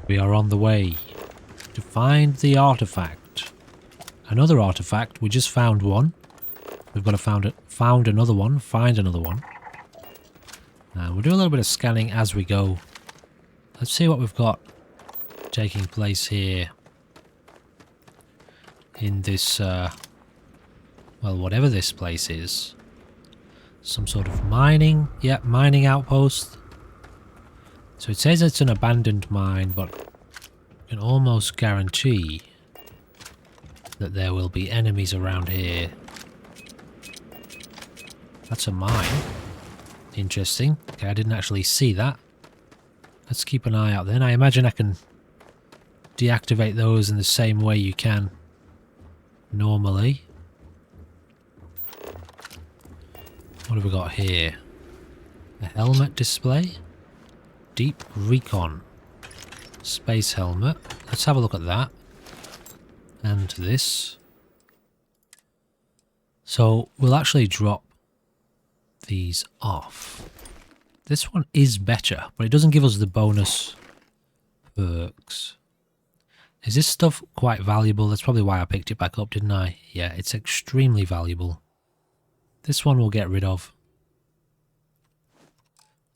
We are on the way to find the artifact. Another artifact. We just found one. We've got to found another one. Find another one. We'll do a little bit of scanning as we go. Let's see what we've got taking place here. In this, well, whatever this place is. Some sort of mining. Yeah, mining outpost. So it says it's an abandoned mine, but I can almost guarantee that there will be enemies around here. That's a mine. Interesting. Okay, I didn't actually see that. Let's keep an eye out then. I imagine I can deactivate those in the same way you can normally. What have we got here? A helmet display. Deep recon. Space helmet. Let's have a look at that. And this. So we'll actually drop these off. This one is better, but it doesn't give us the bonus perks. Is this stuff quite valuable? That's probably why I picked it back up, didn't I? Yeah, it's extremely valuable. This one we'll get rid of.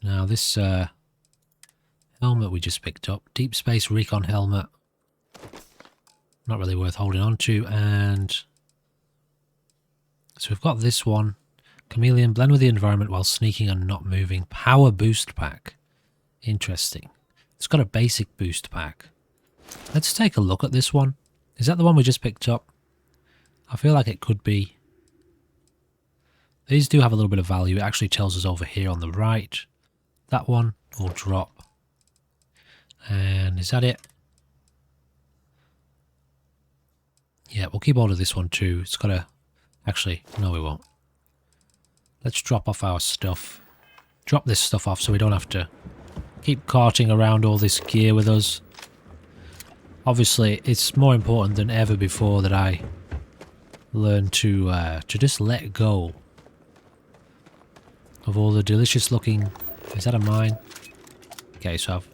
Now this helmet we just picked up. Deep Space Recon helmet. Not really worth holding on to. And so we've got this one. Chameleon, blend with the environment while sneaking and not moving. Power boost pack. Interesting. It's got a basic boost pack. Let's take a look at this one. Is that the one we just picked up? I feel like it could be. These do have a little bit of value. It actually tells us over here on the right. That one will drop. And is that it? Yeah, we'll keep hold of this one too. It's got a... Actually, no we won't. Let's drop off our stuff. Drop this stuff off so we don't have to keep carting around all this gear with us. Obviously, it's more important than ever before that I learn to just let go of all the delicious looking... Is that a mine? Okay, so I've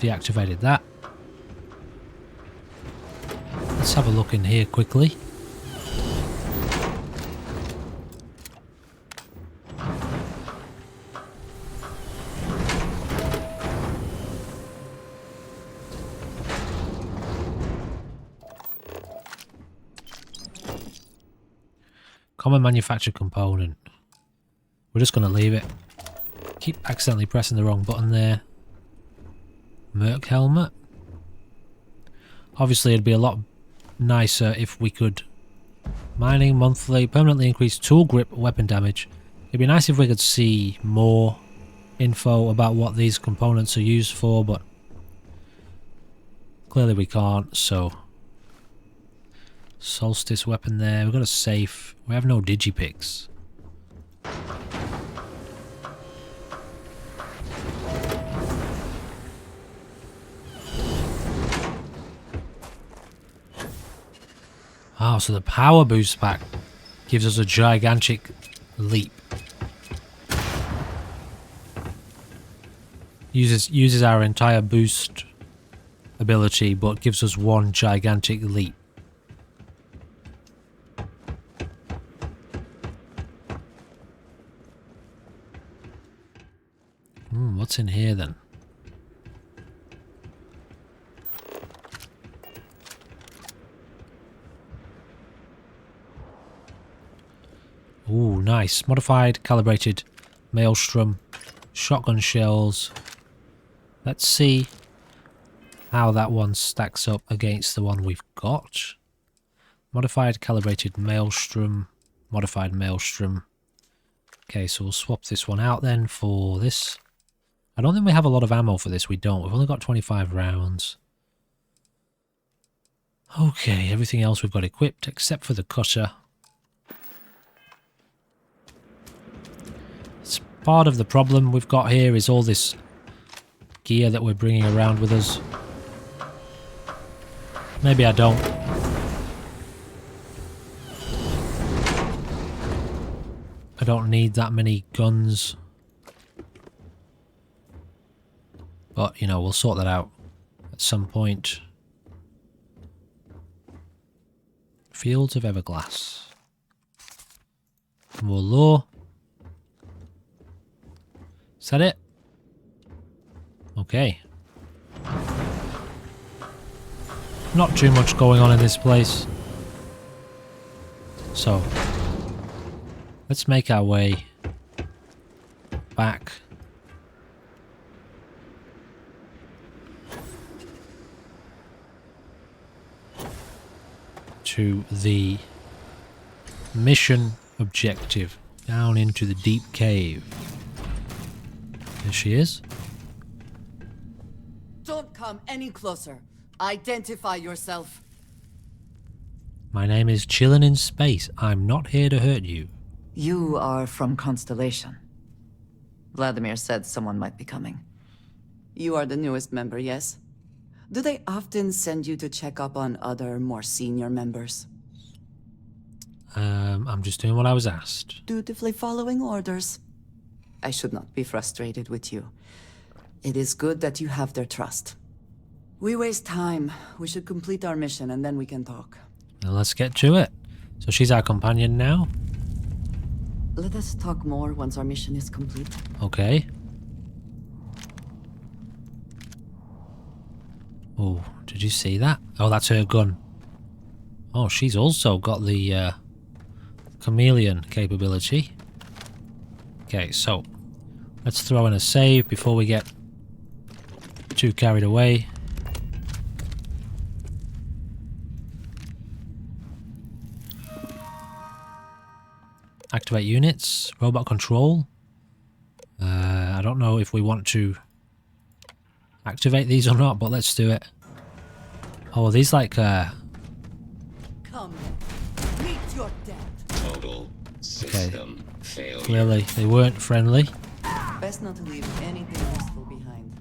deactivated that. Let's have a look in here quickly. Common manufactured component. We're just going to leave it. Keep accidentally pressing the wrong button there. Merc helmet. Obviously it'd be a lot nicer if we could... Mining monthly, permanently increase tool grip, weapon damage. It'd be nice if we could see more info about what these components are used for, but clearly we can't, so... Solstice weapon there. We've got a safe. We have no digipicks. Oh, so the power boost pack gives us a gigantic leap. Uses our entire boost ability, but gives us one gigantic leap. What's in here then? Ooh, nice. Modified, calibrated maelstrom, shotgun shells. Let's see how that one stacks up against the one we've got. Modified, calibrated maelstrom, modified maelstrom. Okay, so we'll swap this one out then for this. I don't think we have a lot of ammo for this. We don't. We've only got 25 rounds. Okay, everything else we've got equipped except for the cutter. It's part of the problem we've got here is all this gear that we're bringing around with us. Maybe I don't. I don't need that many guns. But, you know, we'll sort that out at at some point. Fields of Everglass. More lore. Is that it? Okay. Not too much going on in this place. So, let's make our way back to the mission objective, down into the deep cave. There she is. Don't come any closer. Identify yourself. My name is Chillin' in Space. I'm not here to hurt you. You are from Constellation. Vladimir said someone might be coming. You are the newest member, yes? Do they often send you to check up on other, more senior members? I'm just doing what I was asked. Dutifully following orders. I should not be frustrated with you. It is good that you have their trust. We waste time. We should complete our mission and then we can talk. Now let's get to it. So she's our companion now. Let us talk more once our mission is complete. Okay. Oh, did you see that? Oh, that's her gun. Oh, she's also got the chameleon capability. Okay, so let's throw in a save before we get too carried away. Activate units, robot control. I don't know if we want to activate these or not, but let's do it. Oh, are these like Come, meet your death. Total system failure. Clearly they weren't friendly. Best not to leave anything useful behind.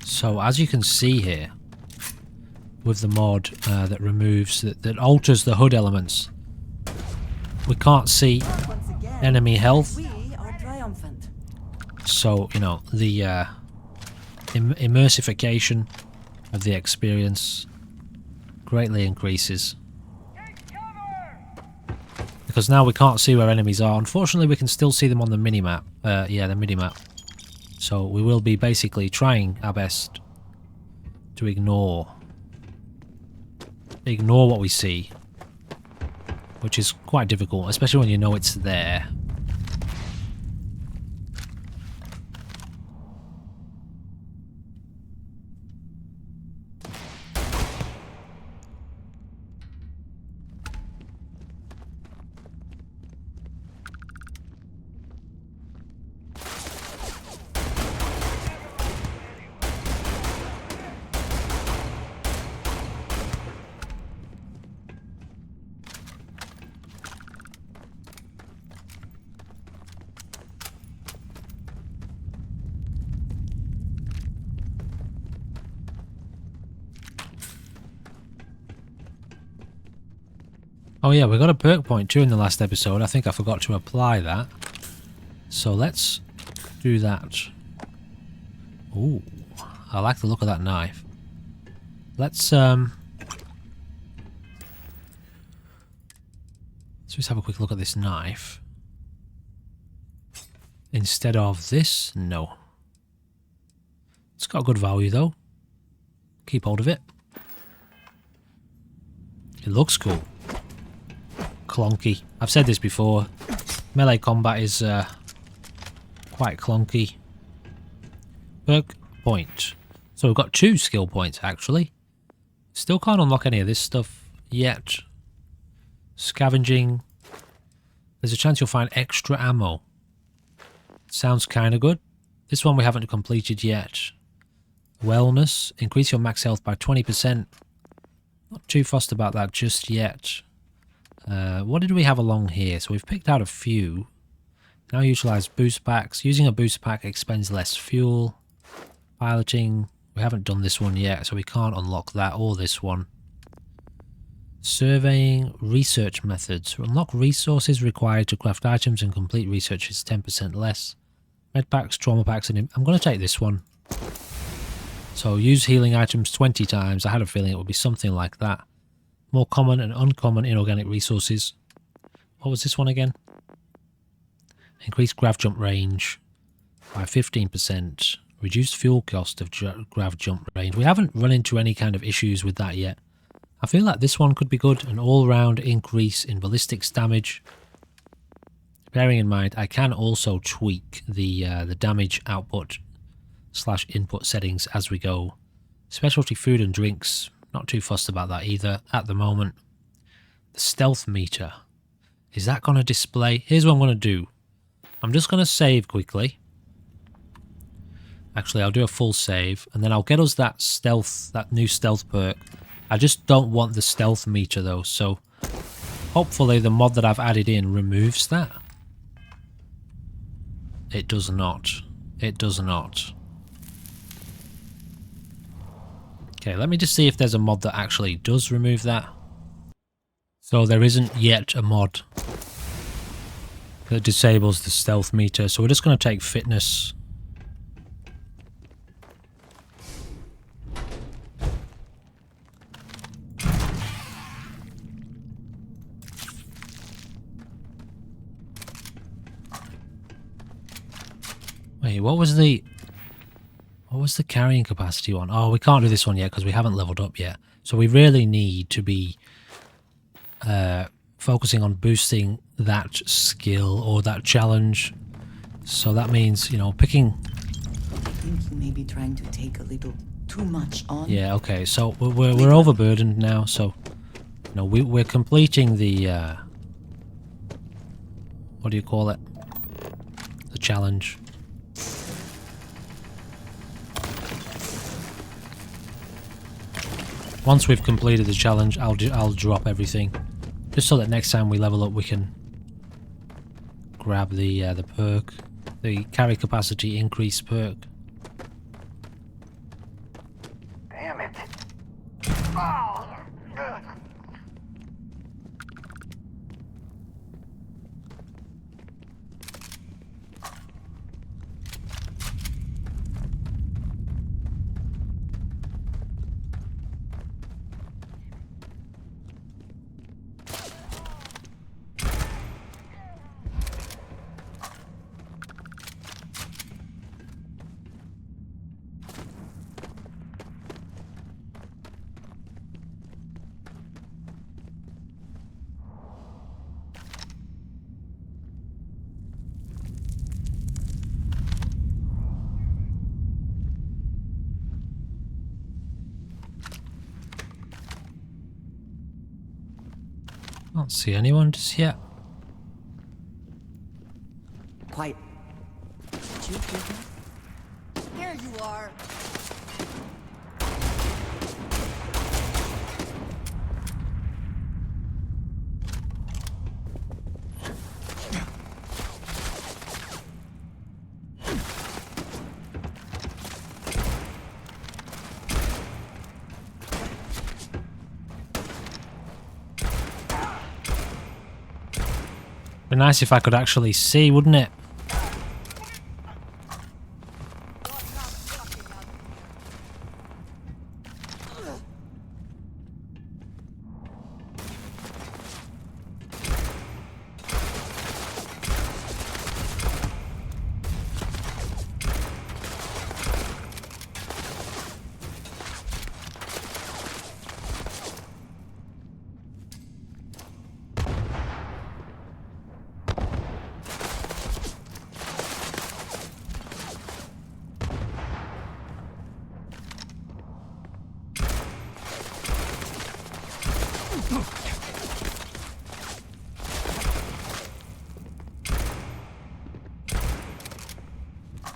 So as you can see here, with the mod that removes, that alters the HUD elements, we can't see Once again, enemy health. we are triumphant. So, you know, the immersification of the experience greatly increases. Because now we can't see where enemies are. Unfortunately, we can still see them on the minimap. Yeah, the minimap. So we will be basically trying our best to ignore what we see, which is quite difficult, especially when you know it's there. Oh yeah, we got a perk point too in the last episode. I think I forgot to apply that. So let's do that. Ooh, I like the look of that knife. Let's just have a quick look at this knife. Instead of this, no. It's got good value though. Keep hold of it. It looks cool. Clunky. I've said this before. Melee combat is quite clunky. Perk point. So we've got 2 skill points actually. Still can't unlock any of this stuff yet. Scavenging. There's a chance you'll find extra ammo. Sounds kind of good. This one we haven't completed yet. Wellness. Increase your max health by 20%. Not too fussed about that just yet. What did we have along here? So we've picked out a few. Now utilize boost packs. Using a boost pack expends less fuel. Piloting. We haven't done this one yet, so we can't unlock that or this one. Surveying. Research methods. Unlock resources required to craft items and complete research is 10% less. Med packs, trauma packs, and I'm going to take this one. So use healing items 20 times. I had a feeling it would be something like that. More common and uncommon inorganic resources. What was this one again? Increase grav jump range by 15%. Reduced fuel cost of grav jump range. We haven't run into any kind of issues with that yet. I feel like this one could be good. An all-round increase in ballistics damage. Bearing in mind, I can also tweak the damage output / input settings as we go. Specialty food and drinks. Not too fussed about that either at the moment. The stealth meter. Is that going to display? Here's what I'm going to do. I'm just going to save quickly. Actually, I'll do a full save, and then I'll get us that stealth, that new stealth perk. I just don't want the stealth meter though, so hopefully the mod that I've added in removes that. It does not. It does not. Okay, let me just see if there's a mod that actually does remove that. So there isn't yet a mod that disables the stealth meter, so we're just going to take fitness. Wait, what was the carrying capacity one? Oh, we can't do this one yet because we haven't leveled up yet. So we really need to be focusing on boosting that skill or that challenge. So that means, you know, picking... I think you may be trying to take a little too much on. Yeah, okay, so we're overburdened now, so... You know, we're completing the... what do you call it? The challenge. Once we've completed the challenge, I'll drop everything, just so that next time we level up, we can grab the perk, the carry capacity increase perk. Damn it! Oh. Can't see anyone just yet. Quiet. Did you hear that? Here you are. Be nice if I could actually see, wouldn't it?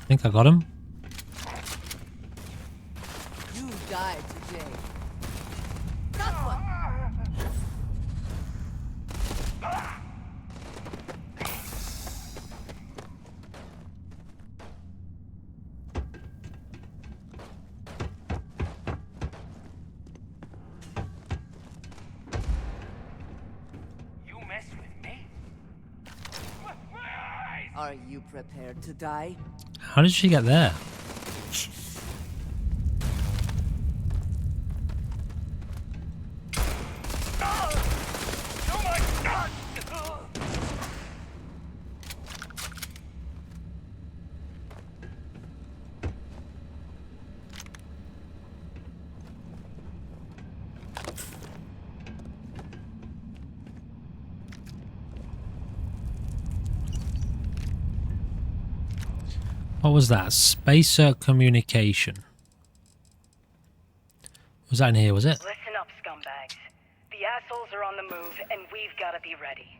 I think I got him. You died today. That one. You mess with me? My eyes! Are you prepared to die? How did she get there? What was that? Spacer communication. Was that in here, was it? Listen up, scumbags. The assholes are on the move, and we've got to be ready.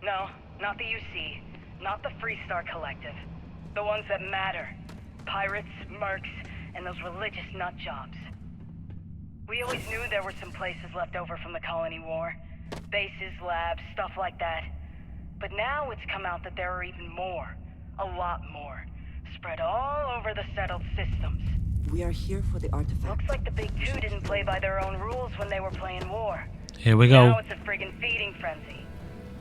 No, not the UC, not the Freestar Collective. The ones that matter. Pirates, mercs, and those religious nut jobs. We always knew there were some places left over from the Colony War. Bases, labs, stuff like that. But now it's come out that there are even more. A lot more. Spread all over the settled systems. We are here for the artifact. Looks like the Big Two didn't play by their own rules when they were playing war. Here we go. Now it's a friggin' feeding frenzy.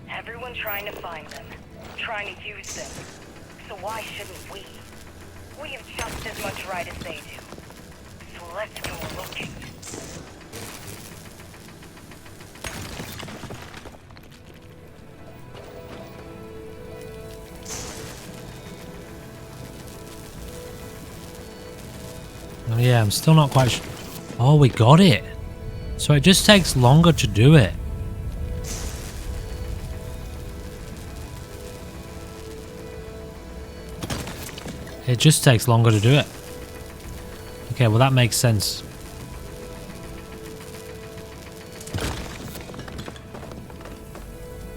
Everyone trying to find them. Trying to use them. So why shouldn't we? We have just as much right as they do. So let's go looking. Oh yeah, I'm still not quite sure. Oh, we got it. So it just takes longer to do it. It just takes longer to do it. Okay, well that makes sense.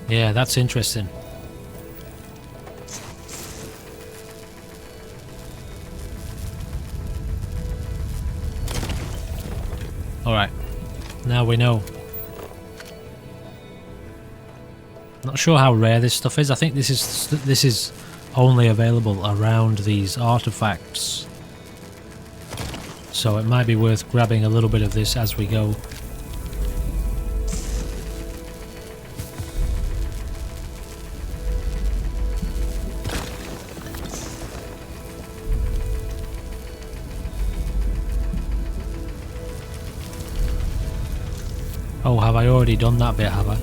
Yeah, that's interesting. Alright, now we know. Not sure how rare this stuff is. I think this is only available around these artifacts. So it might be worth grabbing a little bit of this as we go. Oh, have I already done that bit, have I?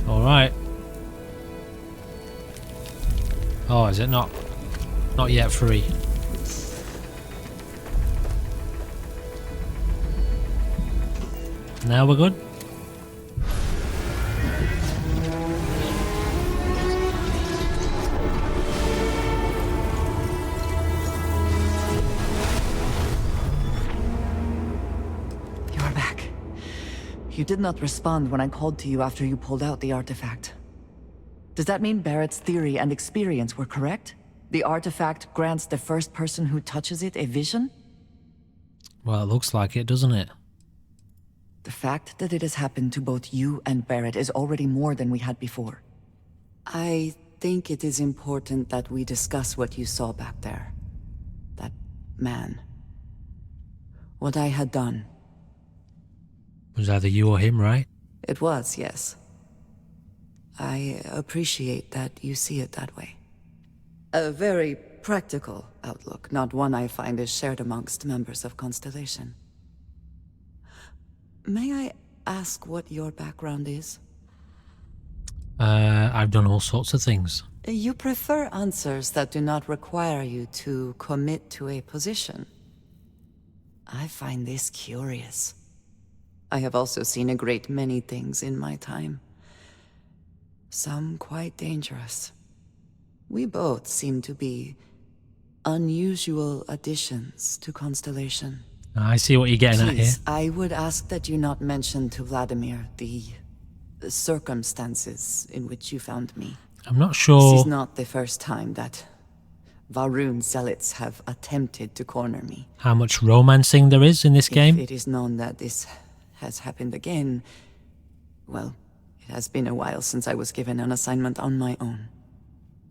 Alright. Oh, is it not? Not yet free. Now we're good? You're back. You did not respond when I called to you after you pulled out the artifact. Does that mean Barrett's theory and experience were correct? The artifact grants the first person who touches it a vision? Well, it looks like it, doesn't it? The fact that it has happened to both you and Barrett is already more than we had before. I think it is important that we discuss what you saw back there. That man. What I had done. It was either you or him, right? It was, yes. I appreciate that you see it that way. A very practical outlook, not one I find is shared amongst members of Constellation. May I ask what your background is? I've done all sorts of things. You prefer answers that do not require you to commit to a position. I find this curious. I have also seen a great many things in my time. Some quite dangerous. We both seem to be unusual additions to Constellation. I see what you're getting at here. Please, I would ask that you not mention to Vladimir the circumstances in which you found me. I'm not This sure. is not the first time that Va'ruun zealots have attempted to corner me. How much romancing there is in this game. If it is known that this has happened again, well, it has been a while since I was given an assignment on my own.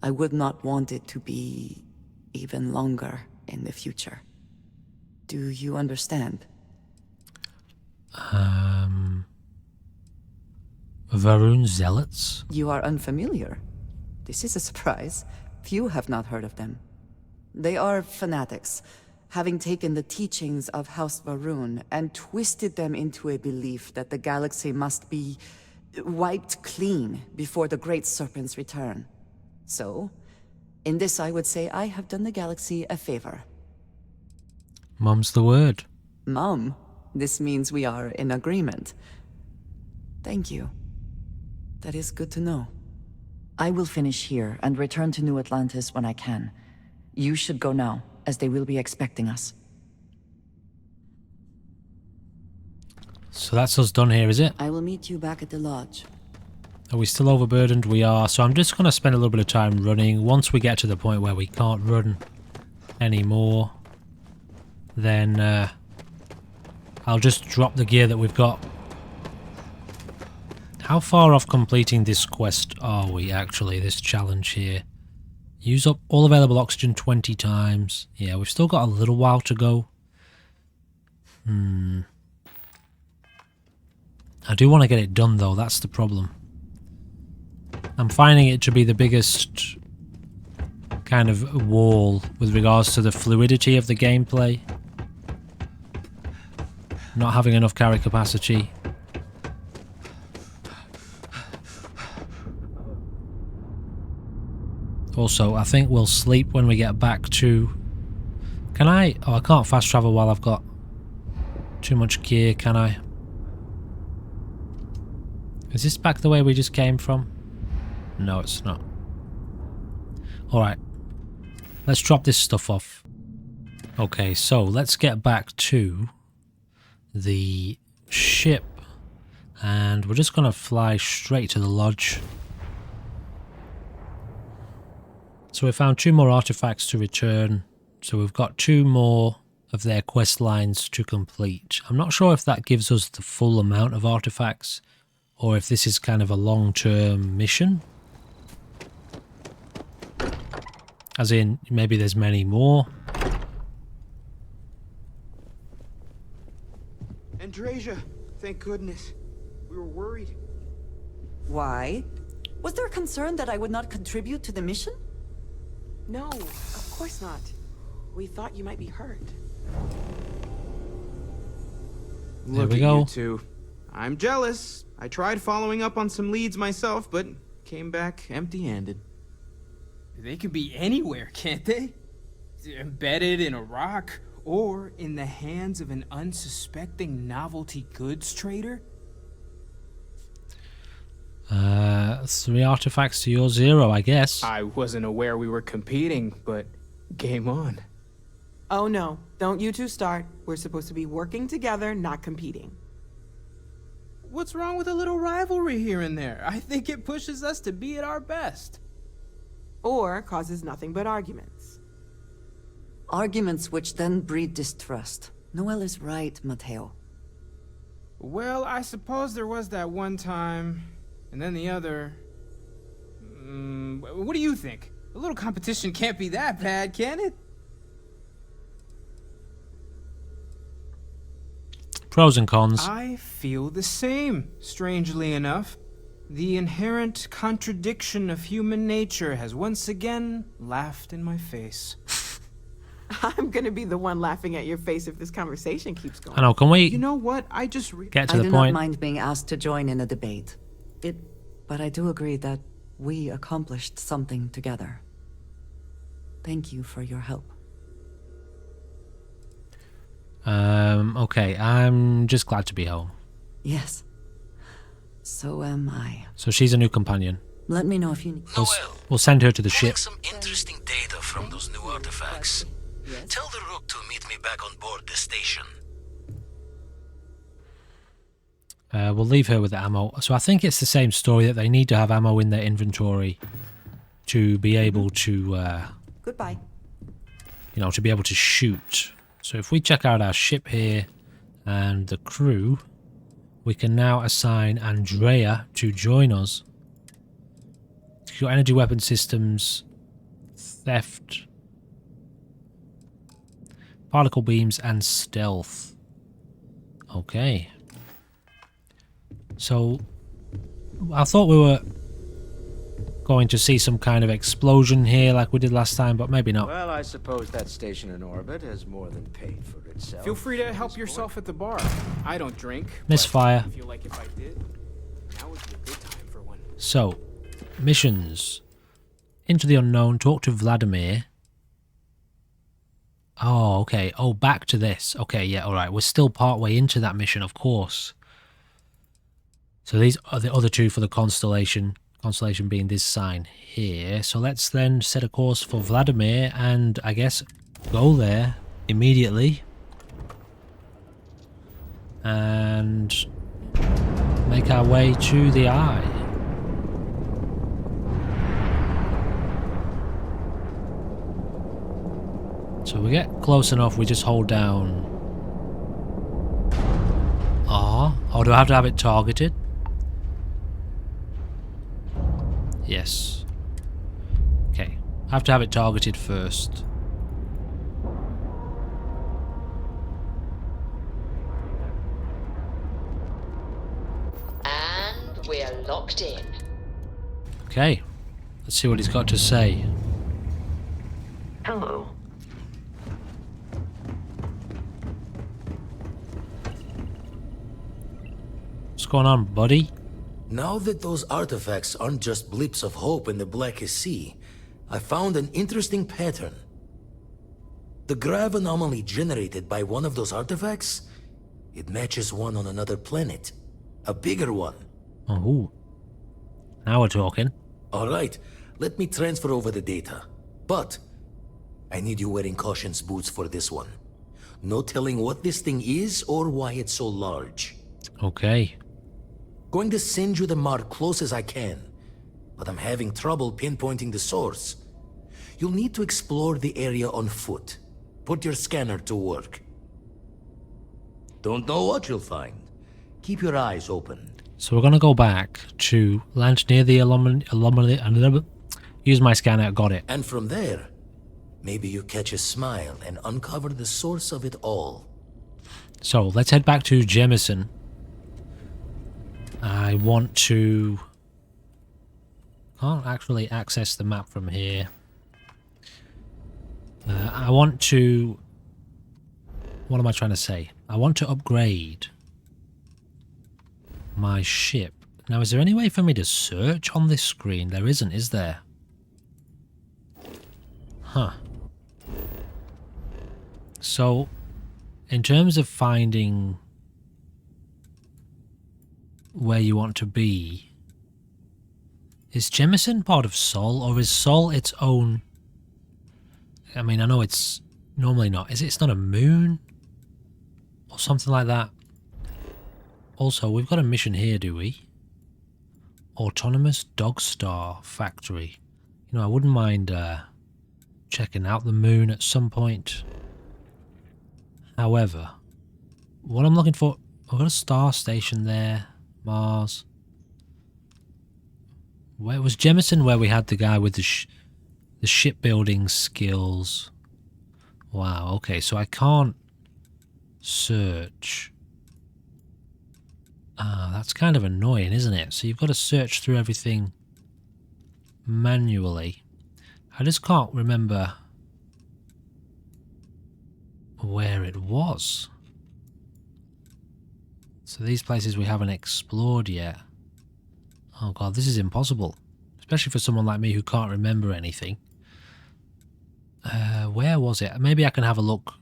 I would not want it to be even longer in the future. Do you understand? Va'ruun zealots? You are unfamiliar. This is a surprise. Few have not heard of them. They are fanatics, having taken the teachings of House Va'ruun and twisted them into a belief that the galaxy must be wiped clean before the Great Serpent's return. So, in this I would say I have done the galaxy a favor. Mum's the word. Mum, This means we are in agreement. Thank you. That is good to know. I will finish here and return to New Atlantis when I can. You should go now, as they will be expecting us. So that's us done here, is it? I will meet you back at the lodge. Are we still overburdened? We are. So I'm just going to spend a little bit of time running. Once we get to the point where we can't run anymore, then I'll just drop the gear that we've got. How far off completing this quest are we, actually, this challenge here? Use up all available oxygen 20 times. Yeah, we've still got a little while to go. I do want to get it done, though. That's the problem. I'm finding it to be the biggest kind of wall with regards to the fluidity of the gameplay. Not having enough carry capacity. Also, I think we'll sleep when we get back to... Can I? Oh, I can't fast travel while I've got too much gear, can I? Is this back the way we just came from? No, it's not. Alright. Let's drop this stuff off. Okay, so let's get back to the ship. And we're just going to fly straight to the lodge. So we found 2 more artifacts to return. So we've got 2 more of their quest lines to complete. I'm not sure if that gives us the full amount of artifacts, or if this is kind of a long-term mission. As in, maybe there's many more. Andrasia, thank goodness. We were worried. Why? Was there a concern that I would not contribute to the mission? No, of course not. We thought you might be hurt. Look we at go. you two. I'm jealous. I tried following up on some leads myself, but came back empty-handed. They could be anywhere, can't they? Embedded in a rock, or in the hands of an unsuspecting novelty goods trader? 3 artifacts to your 0, I guess. I wasn't aware we were competing, but game on. Oh no, don't you two start. We're supposed to be working together, not competing. What's wrong with a little rivalry here and there? I think it pushes us to be at our best. Or causes nothing but arguments. Arguments which then breed distrust. Noel is right, Mateo. Well, I suppose there was that one time, and then the other. What do you think? A little competition can't be that bad, can it? Pros and cons. I feel the same, strangely enough. The inherent contradiction of human nature has once again laughed in my face. I'm gonna be the one laughing at your face if this conversation keeps going. I know, can we You know what? I just get to I the do point? not mind being asked to join in a debate. But I do agree that we accomplished something together. Thank you for your help. Okay, I'm just glad to be home. Yes. So am I. So she's a new companion. Let me know if you need... We'll send her to the ship. Some interesting data from those new artifacts. Tell the Rook to meet me back on board the station. We'll leave her with the ammo. So I think it's the same story, that they need to have ammo in their inventory to be able to, Goodbye. you know, to be able to shoot. So if we check out our ship here and the crew, we can now assign Andrea to join us. Your energy weapon systems, theft, particle beams, and stealth. Okay. So I thought we were going to see some kind of explosion here like we did last time, but maybe not. Well, I suppose that station in orbit has more than paid for itself. Feel free to help yourself at the bar. I don't drink. Misfire. But I feel like if I did, now would be a good time for one. So, missions. Into the unknown, talk to Vladimir. Oh, okay. Oh, back to this. Okay, yeah, alright. We're still part way into that mission, of course. So these are the other two for the Constellation. Constellation being this sign here. So let's then set a course for Vladimir and I guess go there immediately. And make our way to the Eye. So we get close enough, we just hold down R. Oh, do I have to have it targeted? Yes. Okay. I have to have it targeted first. And we're locked in. Okay. Let's see what he's got to say. Hello. What's going on, buddy? Now that those artifacts aren't just blips of hope in the blackest sea, I found an interesting pattern. The grav anomaly generated by one of those artifacts, it matches one on another planet. A bigger one. Oh. Now we're talking. Alright, let me transfer over the data. But, I need you wearing caution's boots for this one. No telling what this thing is or why it's so large. Okay. Going to send you the mark close as I can, but I'm having trouble pinpointing the source. You'll need to explore the area on foot. Put your scanner to work. Don't know what you'll find. Keep your eyes open. So we're going to go back to land near the anomaly. Use my scanner, got it. And from there, maybe you catch a smile and uncover the source of it all. So let's head back to Jemison. I want to... Can't actually access the map from here. I want to... What am I trying to say? I want to upgrade my ship. Now, is there any way for me to search on this screen? There isn't, is there? Huh. So, in terms of finding where you want to be, is Jemison part of Sol, or is Sol its own? I mean, I know it's normally not. It's not a moon or something like that? Also, we've got a mission here, do we? Autonomous Dog Star Factory. You know, I wouldn't mind checking out the moon at some point. However, what I'm looking for... I've got a star station there. Mars. Where was Jemison, where we had the guy with the shipbuilding skills? Wow, okay, so I can't search. Ah, that's kind of annoying, isn't it? So you've got to search through everything manually. I just can't remember where it was. So these places we haven't explored yet. Oh god, this is impossible. Especially for someone like me who can't remember anything. Where was it? Maybe I can have a look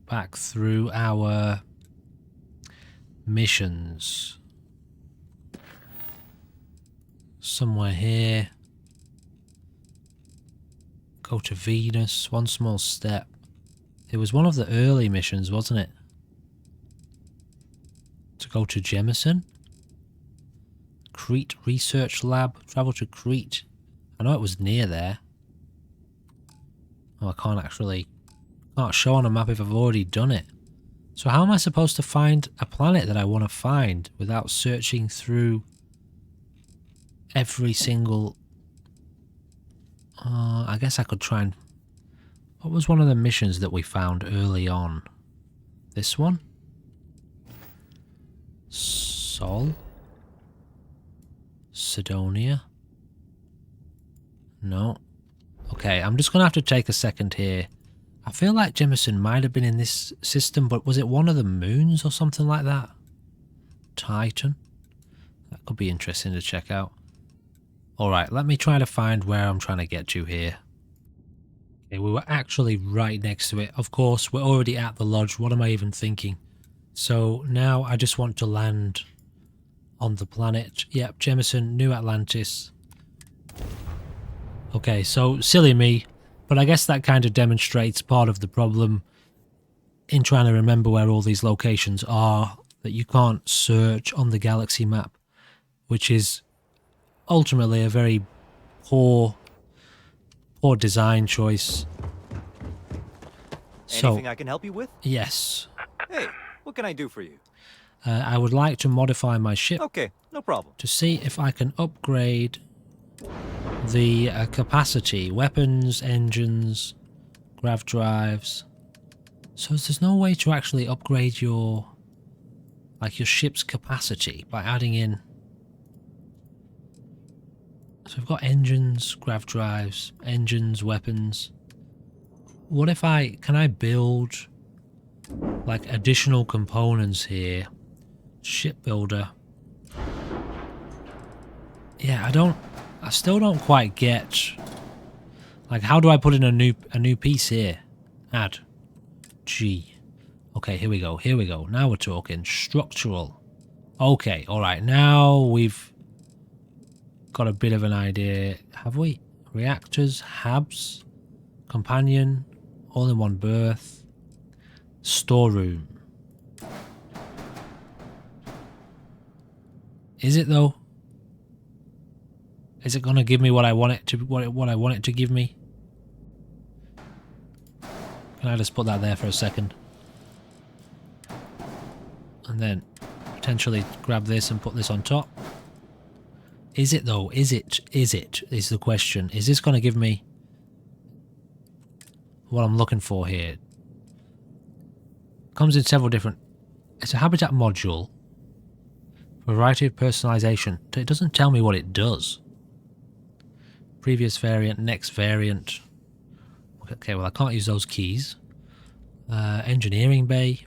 back through our missions. Somewhere here. Go to Venus, one small step. It was one of the early missions, wasn't it? To go to Jemison. Crete Research Lab. Travel to Crete. I know it was near there. Oh, I can't show on a map if I've already done it. So how am I supposed to find a planet that I want to find without searching through every single... I guess I could try and... What was one of the missions that we found early on? This one? Sol? Sidonia? No. Okay, I'm just going to have to take a second here. I feel like Jemison might have been in this system, but was it one of the moons or something like that? Titan? That could be interesting to check out. Alright, let me try to find where I'm trying to get to here. Okay, we were actually right next to it. Of course, we're already at the lodge. What am I even thinking? So now I just want to land on the planet. Yep, Jemison, New Atlantis. Okay, so silly me, but I guess that kind of demonstrates part of the problem in trying to remember where all these locations are, that you can't search on the galaxy map, which is ultimately a very poor design choice. Anything I can help you with? Yes. Hey, what can I do for you? I would like to modify my ship. Okay, no problem. To see if I can upgrade the capacity, weapons, engines, grav drives. So there's no way to actually upgrade your ship's capacity by adding in. So we've got engines, grav drives, engines, weapons. What if can I build like additional components here? Shipbuilder. Yeah, I still don't quite get, like, how do I put in a new piece here? Add. G. Okay, here we go. Now we're talking structural. Okay, alright, now we've got a bit of an idea. Have we? Reactors, HABs, companion, all-in-one berth, storeroom. Is it though? Is it gonna give me what I want it to what I want it to give me? Can I just put that there for a second? And then potentially grab this and put this on top. Is it though? Is it is the question. Is this gonna give me what I'm looking for here? Comes in several different. It's a habitat module. Variety of personalization. It doesn't tell me what it does. Previous variant, next variant. Okay, well I can't use those keys. Engineering bay.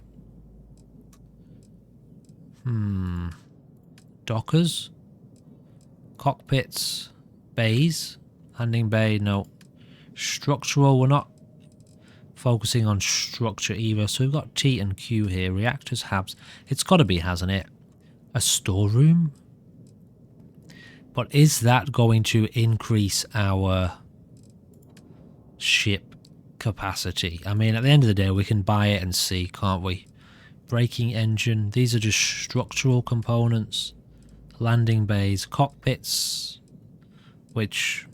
Dockers. Cockpits. Bays. Landing bay, no. Structural, we're not focusing on structure either. So we've got T and Q here. Reactors, HABs. It's got to be, hasn't it? A storeroom? But is that going to increase our ship capacity? I mean, at the end of the day, we can buy it and see, can't we? Braking engine. These are just structural components. Landing bays. Cockpits. Which...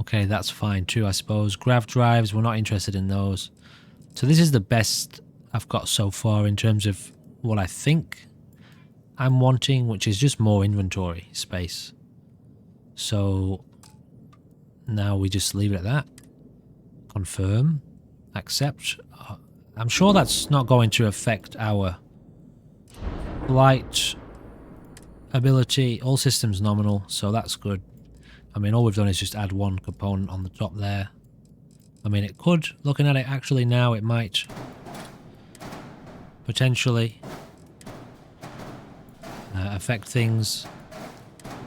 okay, that's fine too, I suppose. Grav drives, we're not interested in those. So this is the best I've got so far in terms of what I think I'm wanting, which is just more inventory space. So now we just leave it at that. Confirm. Accept. I'm sure that's not going to affect our flight ability. All systems nominal, so that's good. I mean, all we've done is just add one component on the top there. I mean, it could, looking at it actually now, it might potentially affect things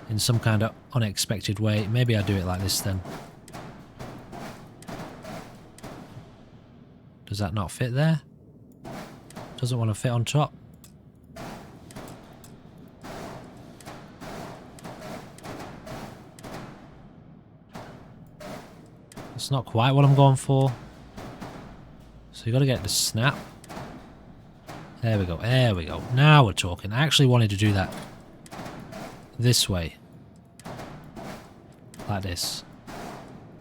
in some kind of unexpected way. Maybe I do it like this then. Does that not fit there? Doesn't want to fit on top. It's not quite what I'm going for. So you got to get the snap. There we go. There we go. Now we're talking. I actually wanted to do that this way. Like this.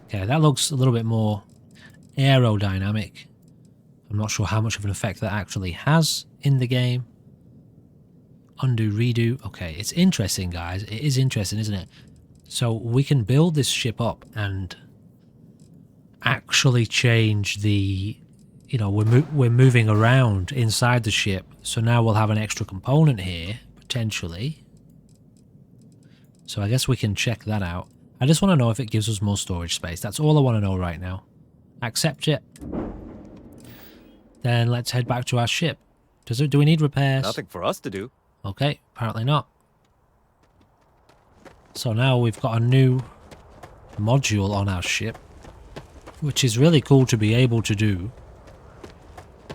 Okay, that looks a little bit more aerodynamic. I'm not sure how much of an effect that actually has in the game. Undo, redo. Okay, it's interesting, guys. It is interesting, isn't it? So we can build this ship up and actually change the, you know, we're moving around inside the ship, so now we'll have an extra component here potentially. So I guess we can check that out. I just want to know if it gives us more storage space. That's all I want to know right now. Accept it. Then let's head back to our ship. Do we need repairs? Nothing for us to do. Okay, apparently not. So now we've got a new module on our ship. which is really cool to be able to do.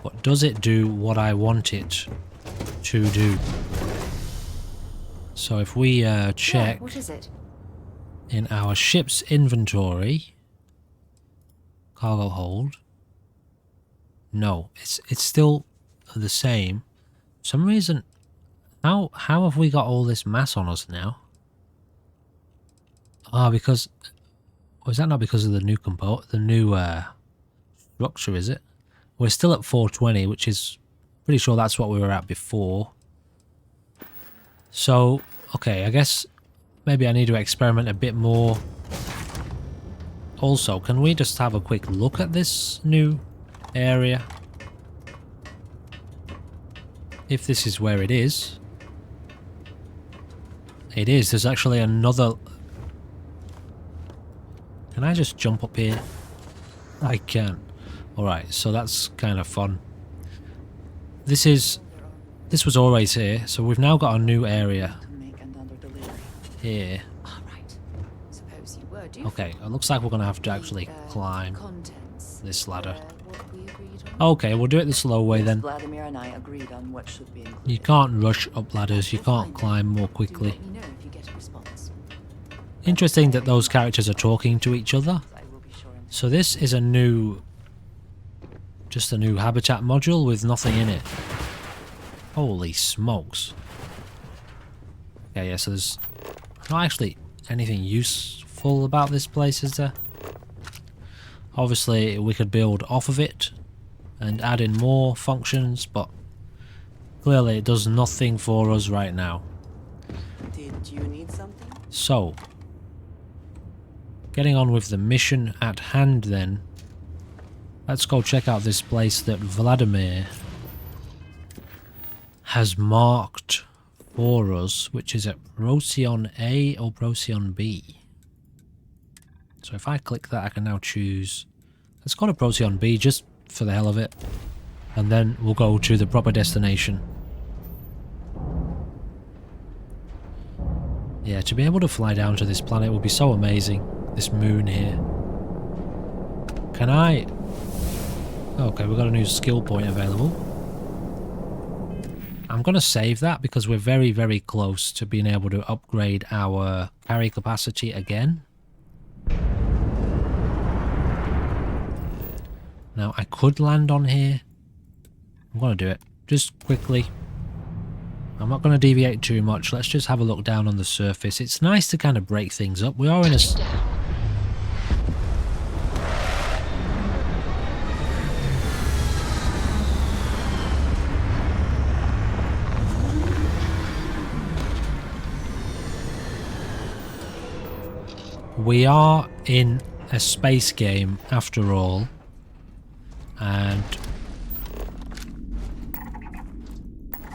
But does it do what I want it to do? So if we check Yeah, what is it? in our ship's inventory, cargo hold. No, it's still the same. For some reason, how have we got all this mass on us now? Ah, because was that not because of the new structure? Is it? We're still at 420, which is pretty sure that's what we were at before. So, okay, I guess maybe I need to experiment a bit more. Also, can we just have a quick look at this new area? If this is where it is. It is. There's actually another... Can I just jump up here? I can. Alright, so that's kind of fun. This was always here, so we've now got a new area here. Okay, it looks like we're going to have to actually climb this ladder. Okay, we'll do it the slow way then. Vladimir and I agreed on what should be included. You can't rush up ladders, you can't climb more quickly. Interesting that those characters are talking to each other. So this is a new... just a new habitat module with nothing in it. Holy smokes. Okay, yeah, so there's not actually anything useful about this place, is there? Obviously, we could build off of it and add in more functions, but clearly it does nothing for us right now. Did you need something? So, getting on with the mission at hand then. Let's go check out this place that Vladimir has marked for us, which is at Procyon A or Procyon B. So if I click that, I can now choose... Let's go to Procyon B just for the hell of it. And then we'll go to the proper destination. Yeah, to be able to fly down to this planet would be so amazing. This moon here. Can I... Okay, we've got a new skill point available. I'm going to save that because we're very, very close to being able to upgrade our carry capacity again. Now, I could land on here. I'm going to do it. Just quickly. I'm not going to deviate too much. Let's just have a look down on the surface. It's nice to kind of break things up. We are in a... We are in a space game after all, and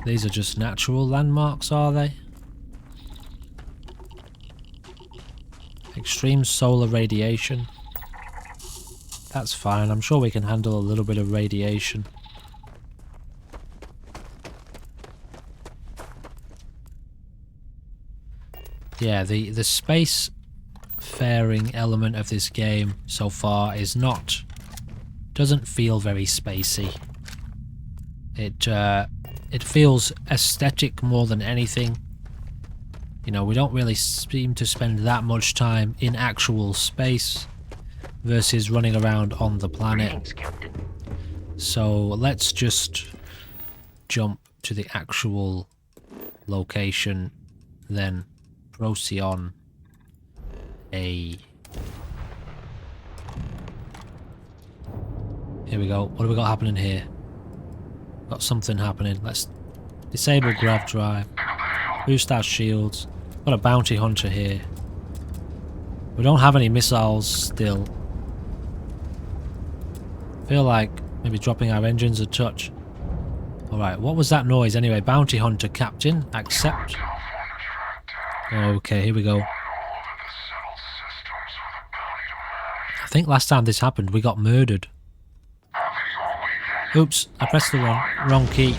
these are just natural landmarks, are they? Extreme solar radiation. That's fine, I'm sure we can handle a little bit of radiation. Yeah, the space faring element of this game so far is doesn't feel very spacey. It feels aesthetic more than anything. You know, we don't really seem to spend that much time in actual space versus running around on the planet. So let's just jump to the actual location then. Procyon A. Here we go. What have we got happening here? Got something happening. Let's disable grav drive. Boost our shields. Got a bounty hunter here. We don't have any missiles still. Feel like maybe dropping our engines a touch. Alright, what was that noise anyway? Bounty hunter captain. Accept. Okay, here we go. I think last time this happened we got murdered. Oops, I pressed the wrong key.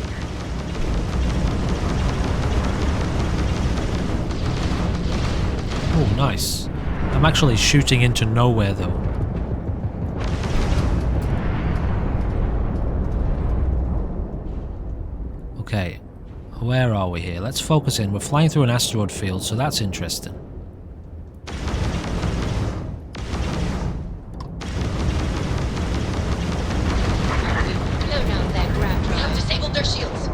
Oh, nice. I'm actually shooting into nowhere though. Okay, where are we here? Let's focus in. We're flying through an asteroid field, so that's interesting. Slow down there, Grab. We have disabled their shields.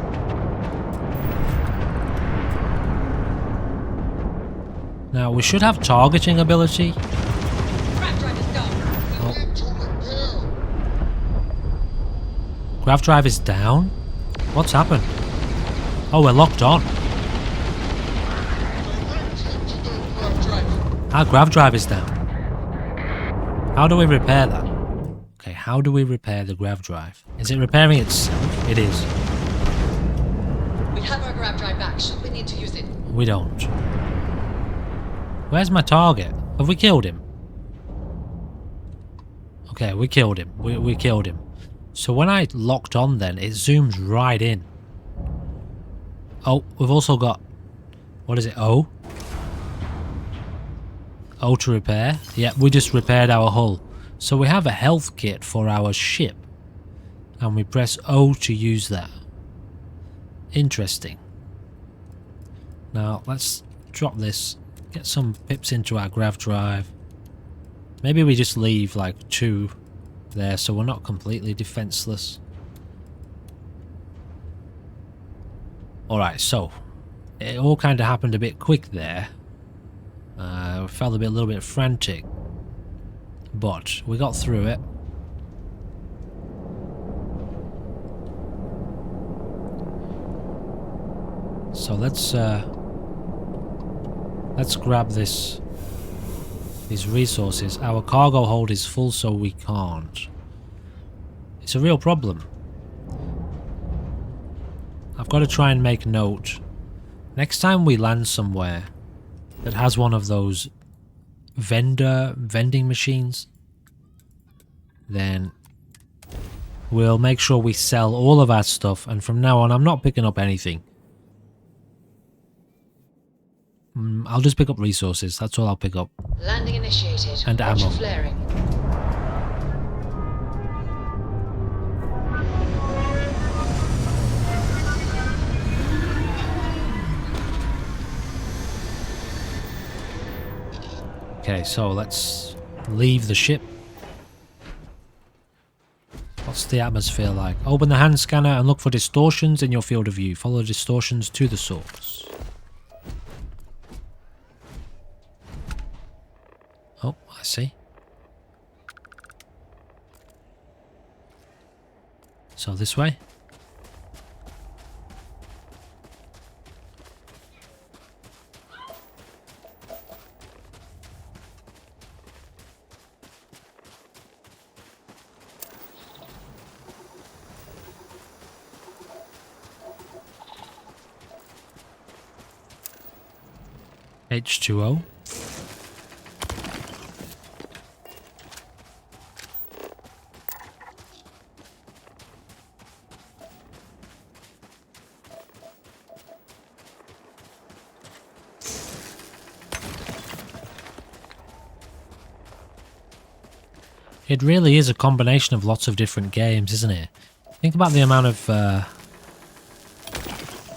Now, we should have targeting ability. Grab drive is down. Oh. Grav drive is down? What's happened? Oh, we're locked on. Our grav drive is down. How do we repair that? Okay, how do we repair the grav drive? Is it repairing itself? It is. We have our grab drive back. Should we need to use it? We don't. Where's my target? Have we killed him? Okay, we killed him. We killed him. So when I locked on then, it zooms right in. Oh, we've also got... What is it? O? O to repair. Yeah, we just repaired our hull. So we have a health kit for our ship. And we press O to use that. Interesting. Now, let's drop this. Get some pips into our grav drive. Maybe we just leave like 2 there so we're not completely defenseless. Alright, so it all kind of happened a bit quick there. We felt a little bit frantic, but we got through it. So let's grab these resources. Our cargo hold is full, so we can't. It's a real problem. I've got to try and make note. Next time we land somewhere that has one of those vending machines, then we'll make sure we sell all of our stuff, and from now on I'm not picking up anything. I'll just pick up resources, that's all I'll pick up. Landing initiated. And Watch ammo. flaring. Okay, so let's leave the ship. What's the atmosphere like? Open the hand scanner and look for distortions in your field of view. Follow distortions to the source. Oh, I see. So this way? H2O. It really is a combination of lots of different games, isn't it? Think about the amount of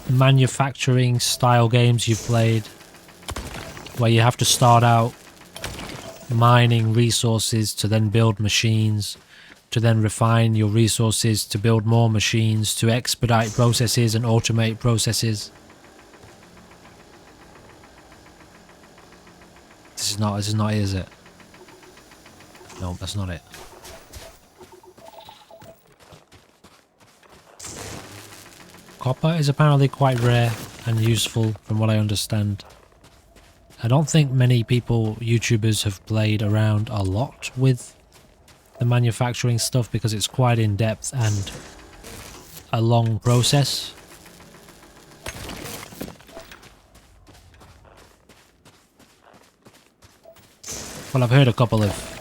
manufacturing style games you've played, where you have to start out mining resources to then build machines, to then refine your resources to build more machines, to expedite processes and automate processes. This is not it, is it? No, that's not it. Copper is apparently quite rare and useful from what I understand. I don't think many YouTubers have played around a lot with the manufacturing stuff because it's quite in-depth and a long process. Well, I've heard a couple of...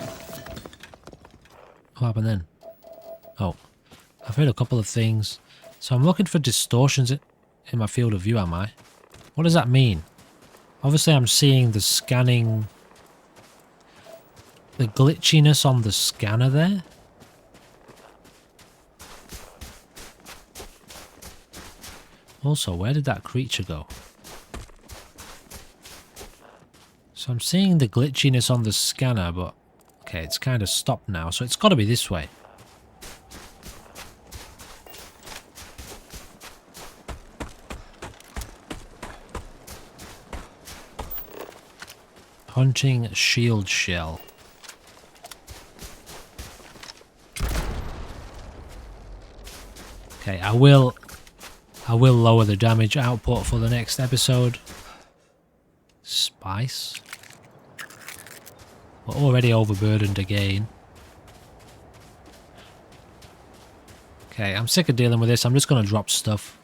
What happened then? Oh, I've heard a couple of things. So I'm looking for distortions in my field of view, am I? What does that mean? Obviously I'm seeing the scanning... the glitchiness on the scanner there. Also, where did that creature go? So I'm seeing the glitchiness on the scanner, but okay, it's kind of stopped now, so it's got to be this way. Hunting shield shell. Okay, I will lower the damage output for the next episode. Spice. We're already overburdened again. Okay, I'm sick of dealing with this. I'm just going to drop stuff.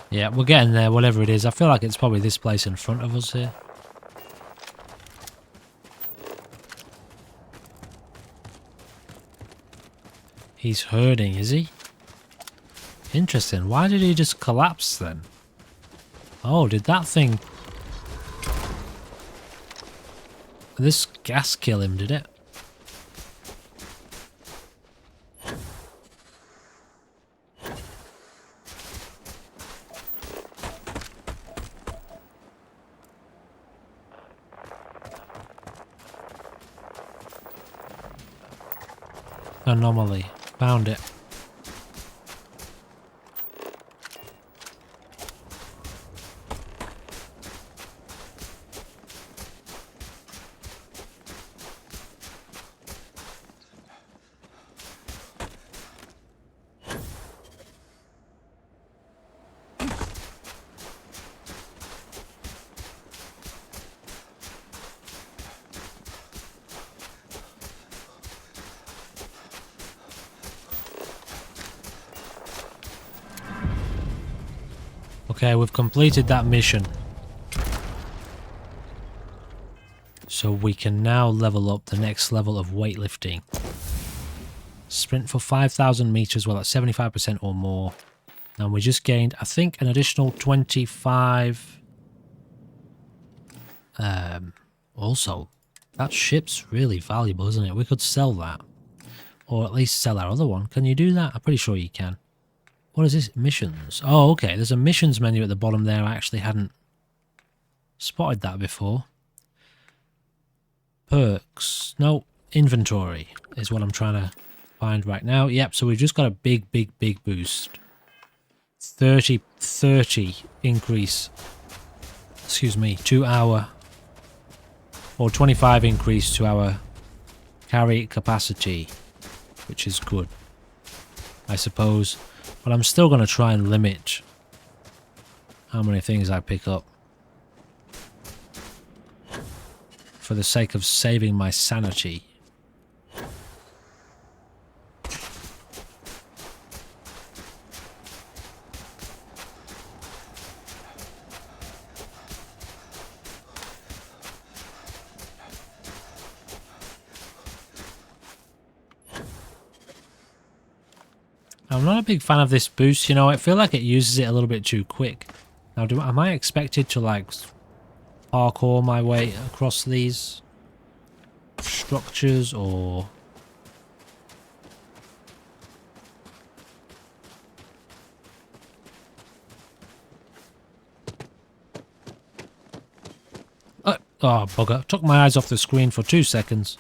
Yeah, we're getting there, whatever it is. I feel like it's probably this place in front of us here. He's hurting, is he? Interesting. Why did he just collapse then? Oh, did that thing... This gas kill him, did it? Anomaly. Found it. Okay, we've completed that mission. So we can now level up the next level of weightlifting. Sprint for 5,000 meters while at 75% or more. And we just gained, I think, an additional 25. Also, that ship's really valuable, isn't it? We could sell that. Or at least sell our other one. Can you do that? I'm pretty sure you can. What is this? Missions. Oh, okay. There's a missions menu at the bottom there. I actually hadn't spotted that before. Perks. No, inventory is what I'm trying to find right now. Yep, so we've just got a big boost. 30 increase. Excuse me, to our... Or 25 increase to our carry capacity, which is good, I suppose. But I'm still going to try and limit how many things I pick up for the sake of saving my sanity. I'm not a big fan of this boost, you know. I feel like it uses it a little bit too quick. Now, am I expected to, like, parkour my way across these structures, or... Oh, bugger. Took my eyes off the screen for 2 seconds.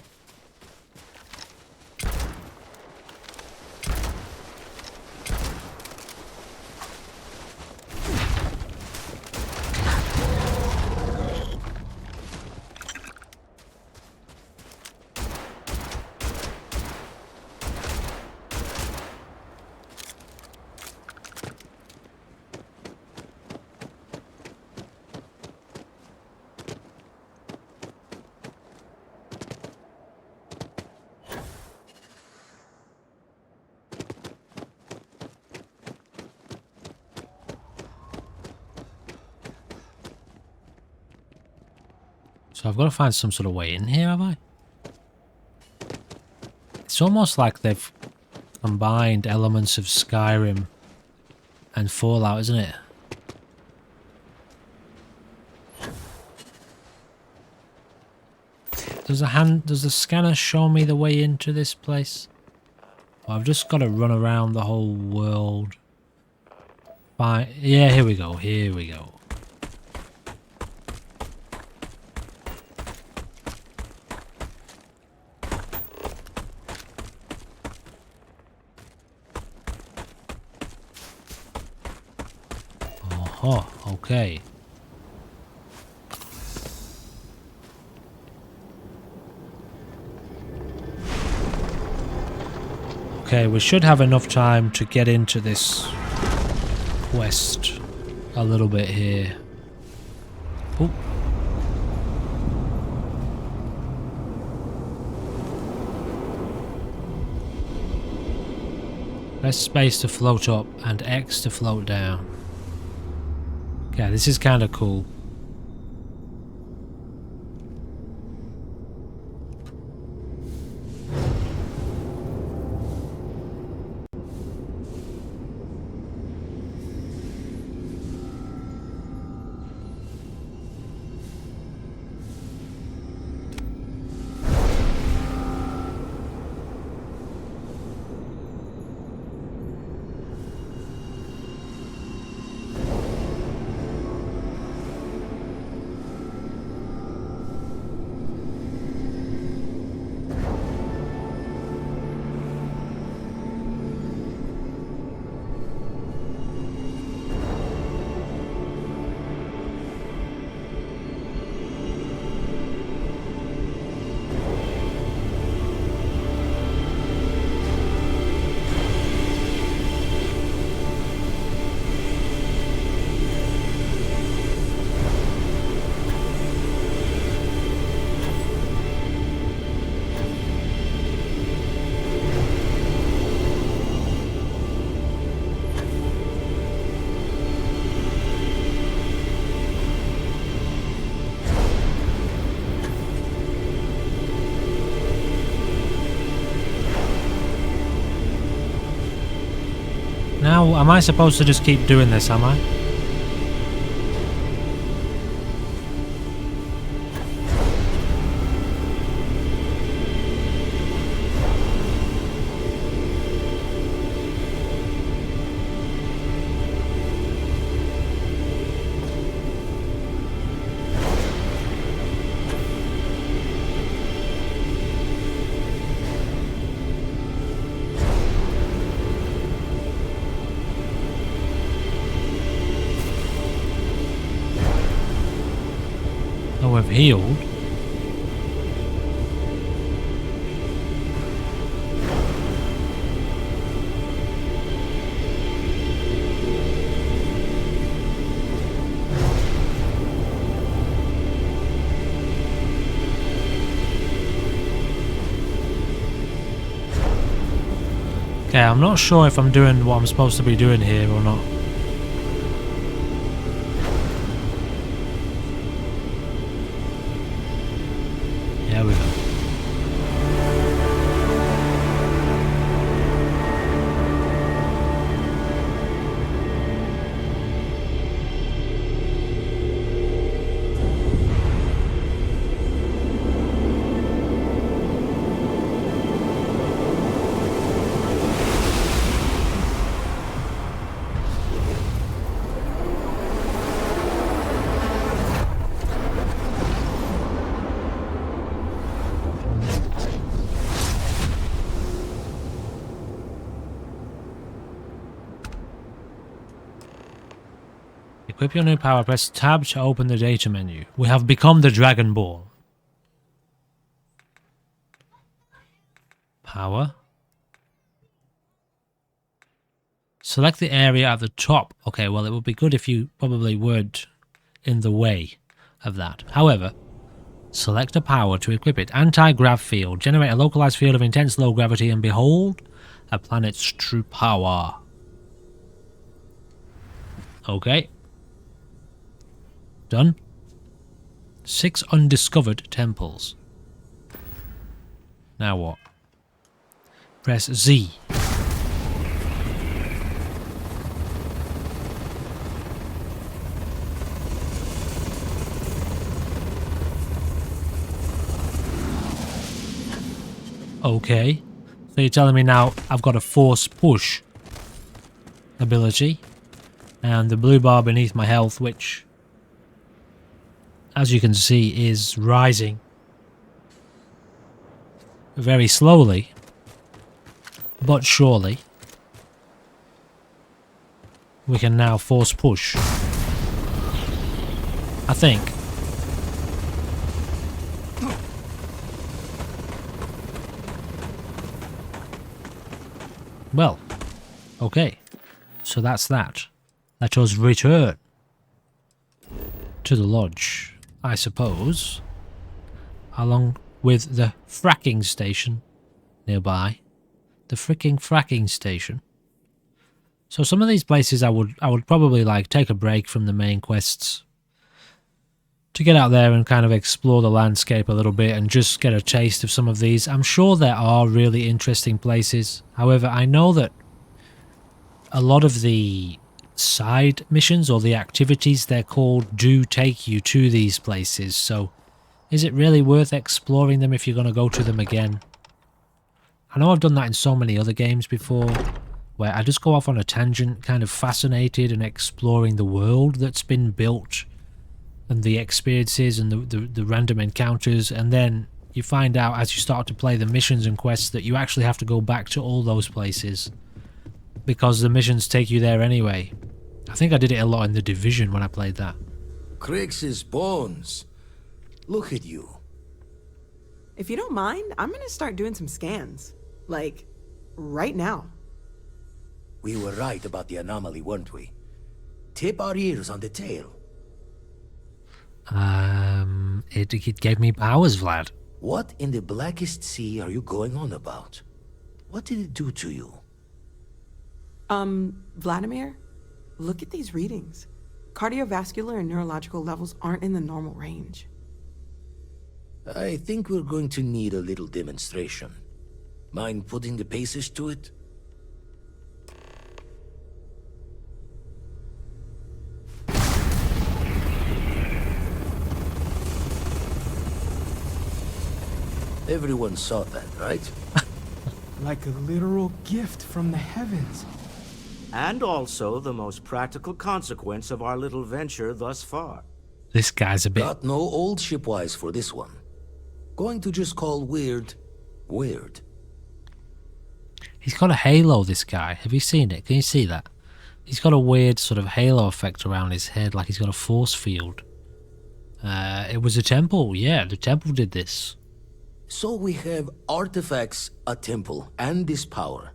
So I've got to find some sort of way in here, have I? It's almost like they've combined elements of Skyrim and Fallout, isn't it? Does the scanner show me the way into this place? Well, I've just got to run around the whole world. Fine. Yeah, here we go. Here we go. Oh, okay. Okay, we should have enough time to get into this quest a little bit here. Oh. Press space to float up and X to float down. Okay, this is kind of cool. Now, am I supposed to just keep doing this, am I? Oh, I've healed. Okay, I'm not sure if I'm doing what I'm supposed to be doing here or not. There we go. Equip your new power, press tab to open the data menu. We have become the Dragon Ball. Power. Select the area at the top. Okay, well, it would be good if you probably weren't in the way of that. However, select a power to equip it. Anti-grav field. Generate a localized field of intense low gravity and behold a planet's true power. Okay. Done. 6 undiscovered temples. Now what? Press Z. Okay. So you're telling me now I've got a force push ability. And the blue bar beneath my health, which, as you can see, is rising very slowly, but surely. We can now force push. I think. Well, okay. So that's that. Let us return to the lodge, I suppose, along with the fracking station nearby. The freaking fracking station. So some of these places I would probably like take a break from the main quests to get out there and kind of explore the landscape a little bit and just get a taste of some of these. I'm sure there are really interesting places. However, I know that a lot of the side missions or the activities they're called do take you to these places. So is it really worth exploring them if you're going to go to them again? I know I've done that in so many other games before, where I just go off on a tangent, kind of fascinated and exploring the world that's been built and the experiences and the random encounters, and then you find out as you start to play the missions and quests that you actually have to go back to all those places because the missions take you there anyway. I think I did it a lot in The Division when I played that. Crix's bones. Look at you. If you don't mind, I'm gonna start doing some scans. Like, right now. We were right about the anomaly, weren't we? Tip our ears on the tail. It gave me powers, Vlad. What in the blackest sea are you going on about? What did it do to you? Vladimir, look at these readings. Cardiovascular and neurological levels aren't in the normal range. I think we're going to need a little demonstration. Mind putting the paces to it? Everyone saw that, right? Like a literal gift from the heavens. And also the most practical consequence of our little venture thus far. This guy's a bit... Got no old shipwise for this one. Going to just call weird, weird. He's got a halo, this guy. Have you seen it? Can you see that? He's got a weird sort of halo effect around his head, like he's got a force field. It was a temple. Yeah, the temple did this. So we have artifacts, a temple, and this power.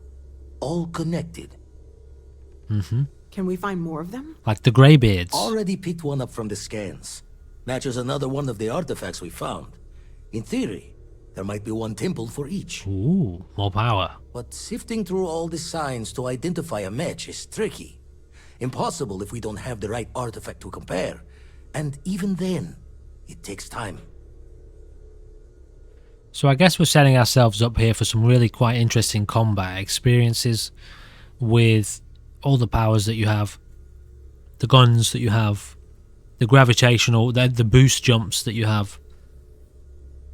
All connected. Mm-hmm. Can we find more of them? Like the Greybeards. Already picked one up from the scans. Matches another one of the artifacts we found. In theory, there might be one temple for each. Ooh, more power. But sifting through all the signs to identify a match is tricky. Impossible if we don't have the right artifact to compare. And even then, it takes time. So I guess we're setting ourselves up here for some really quite interesting combat experiences with all the powers that you have, the guns that you have, the gravitational, the boost jumps that you have.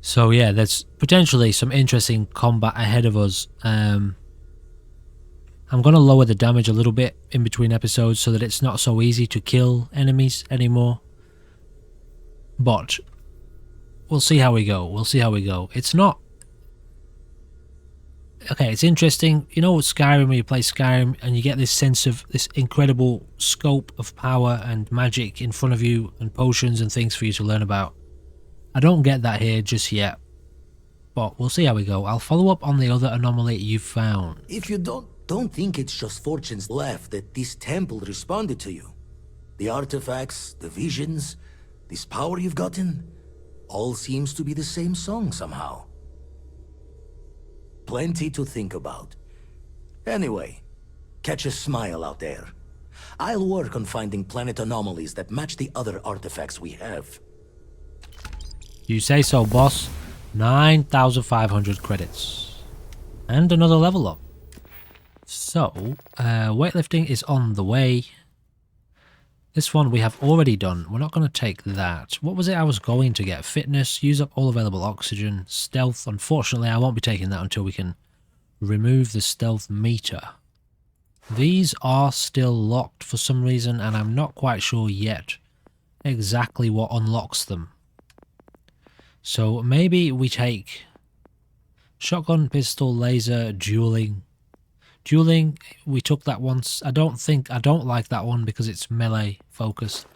So yeah, there's potentially some interesting combat ahead of us. I'm going to lower the damage a little bit in between episodes so that it's not so easy to kill enemies anymore. But we'll see how we go. We'll see how we go. It's not... Okay, it's interesting. You know Skyrim, when you play Skyrim and you get this sense of this incredible scope of power and magic in front of you and potions and things for you to learn about. I don't get that here just yet. But we'll see how we go. I'll follow up on the other anomaly you've found. If you don't think it's just fortune's left that this temple responded to you. The artifacts, the visions, this power you've gotten, all seems to be the same song somehow. Plenty to think about. Anyway, catch a smile out there. I'll work on finding planet anomalies that match the other artifacts we have. You say so, boss. 9,500 credits. And another level up. So, weightlifting is on the way. This one we have already done. We're not going to take that. What was it I was going to get? Fitness, use up all available oxygen, stealth. Unfortunately, I won't be taking that until we can remove the stealth meter. These are still locked for some reason, and I'm not quite sure yet exactly what unlocks them. So maybe we take shotgun, pistol, laser, dueling. Dueling, we took that once. I don't like that one because it's melee focused.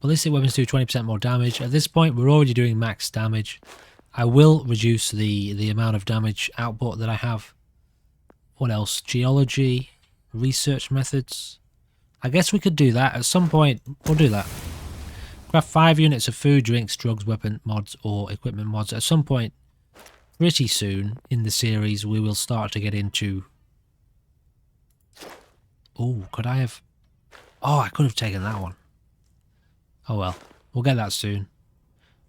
Ballistic weapons do 20% more damage. At this point, we're already doing max damage. I will reduce the amount of damage output that I have. What else? Geology, research methods. I guess we could do that. At some point, we'll do that. Craft 5 units of food, drinks, drugs, weapon mods, or equipment mods. At some point, pretty soon in the series, we will start to get into... Oh, could I have... Oh, I could have taken that one. Oh well, we'll get that soon.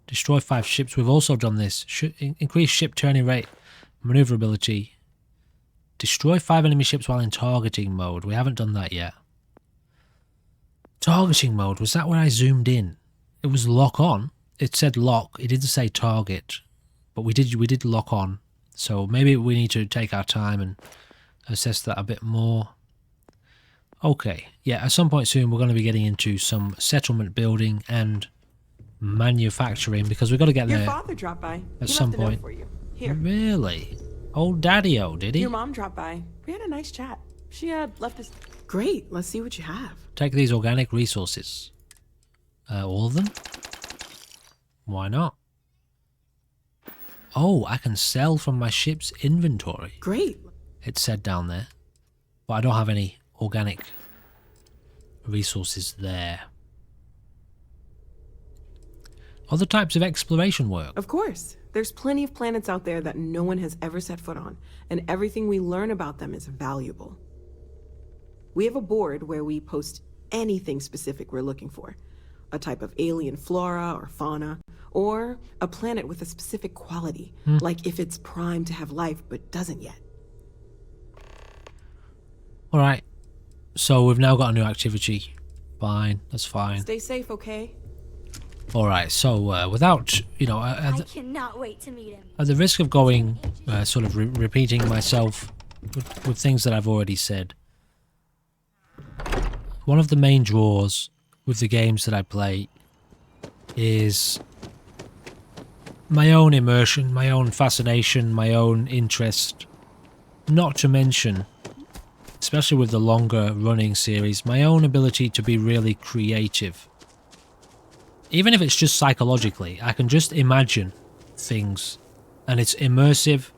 Destroy 5 ships. We've also done this. Increase ship turning rate, maneuverability. Destroy 5 enemy ships while in targeting mode. We haven't done that yet. Targeting mode. Was that where I zoomed in? It was lock on. It said lock. It didn't say target. But we did lock on. So maybe we need to take our time and assess that a bit more. Okay, yeah, at some point soon we're going to be getting into some settlement building and manufacturing because we've got to get there. Your father dropped by. At some point. For you. Here. Really? Old Daddy-O, did he? Your mom dropped by. We had a nice chat. She left us... Great, let's see what you have. Take these organic resources. All of them? Why not? Oh, I can sell from my ship's inventory. Great. It said down there. But I don't have any organic resources there. Other types of exploration work. Of course. There's plenty of planets out there that no one has ever set foot on, and everything we learn about them is valuable. We have a board where we post anything specific we're looking for. A type of alien flora or fauna, or a planet with a specific quality, like if it's primed to have life but doesn't yet. Alright. So we've now got a new activity. Fine, that's fine. Stay safe, okay? Alright, so without, you know... I cannot wait to meet him. At the risk of going, sort of repeating myself with things that I've already said, one of the main draws with the games that I play is my own immersion, my own fascination, my own interest. Not to mention, especially with the longer running series, my own ability to be really creative. Even if it's just psychologically, I can just imagine things and it's immersive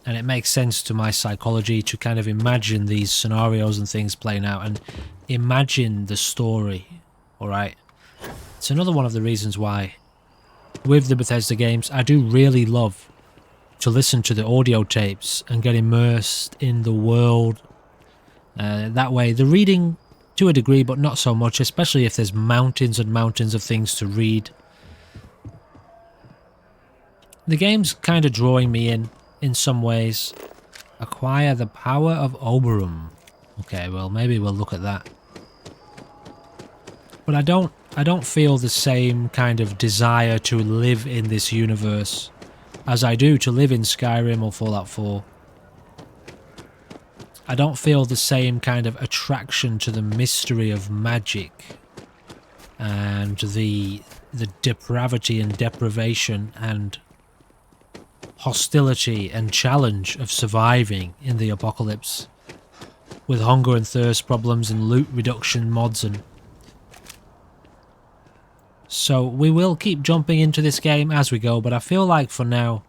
and it makes sense to my psychology to kind of imagine these scenarios and things playing out and imagine the story, alright? It's another one of the reasons why with the Bethesda games I do really love to listen to the audio tapes and get immersed in the world. That way, the reading to a degree, but not so much, especially if there's mountains and mountains of things to read. The game's kind of drawing me in some ways. Acquire the power of Oberon. Okay, well, maybe we'll look at that. But I don't feel the same kind of desire to live in this universe as I do to live in Skyrim or Fallout 4. I don't feel the same kind of attraction to the mystery of magic and the depravity and deprivation and hostility and challenge of surviving in the apocalypse with hunger and thirst problems and loot reduction mods. And so we will keep jumping into this game as we go, but I feel like for now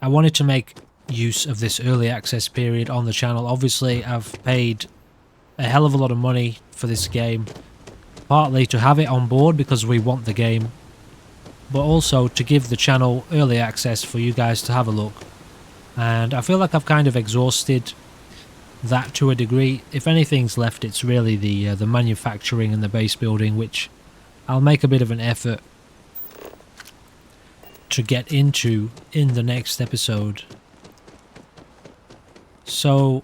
I wanted to make use of this early access period on the channel. Obviously I've paid a hell of a lot of money for this game, partly to have it on board because we want the game, but also to give the channel early access for you guys to have a look. And I feel like I've kind of exhausted that to a degree. If anything's left, it's really the manufacturing and the base building, which I'll make a bit of an effort to get into in the next episode. So,